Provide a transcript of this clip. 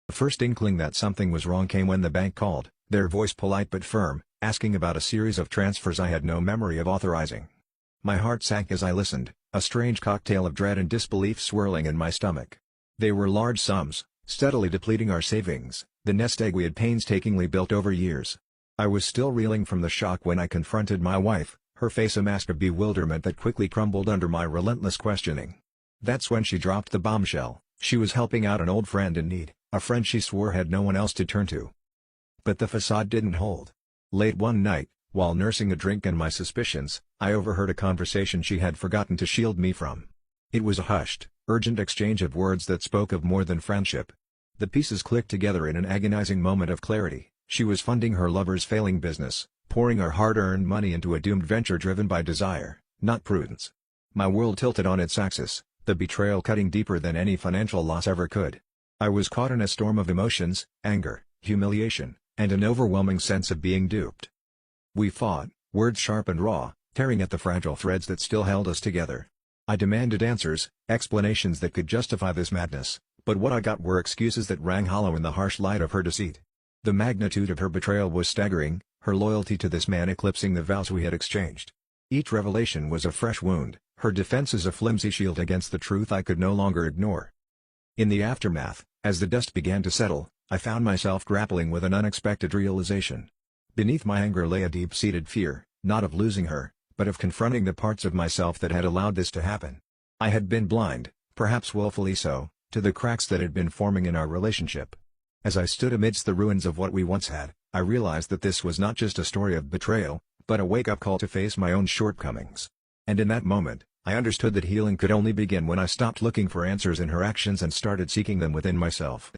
The first inkling that something was wrong came when the bank called, their voice polite but firm, asking about a series of transfers I had no memory of authorizing. My heart sank as I listened, a strange cocktail of dread and disbelief swirling in my stomach. They were large sums, steadily depleting our savings, the nest egg we had painstakingly built over years. I was still reeling from the shock when I confronted my wife, her face a mask of bewilderment that quickly crumbled under my relentless questioning. That's when she dropped the bombshell. She was helping out an old friend in need, a friend she swore had no one else to turn to. But the facade didn't hold. Late one night, while nursing a drink and my suspicions, I overheard a conversation she had forgotten to shield me from. It was a hushed, urgent exchange of words that spoke of more than friendship. The pieces clicked together in an agonizing moment of clarity. She was funding her lover's failing business, pouring her hard-earned money into a doomed venture driven by desire, not prudence. My world tilted on its axis, the betrayal cutting deeper than any financial loss ever could. I was caught in a storm of emotions, anger, humiliation, and an overwhelming sense of being duped. We fought, words sharp and raw, tearing at the fragile threads that still held us together. I demanded answers, explanations that could justify this madness, but what I got were excuses that rang hollow in the harsh light of her deceit. The magnitude of her betrayal was staggering, her loyalty to this man eclipsing the vows we had exchanged. Each revelation was a fresh wound, her defenses a flimsy shield against the truth I could no longer ignore. In the aftermath, as the dust began to settle, I found myself grappling with an unexpected realization. Beneath my anger lay a deep-seated fear, not of losing her, but of confronting the parts of myself that had allowed this to happen. I had been blind, perhaps willfully so, to the cracks that had been forming in our relationship. As I stood amidst the ruins of what we once had, I realized that this was not just a story of betrayal, but a wake-up call to face my own shortcomings. And in that moment, I understood that healing could only begin when I stopped looking for answers in her actions and started seeking them within myself.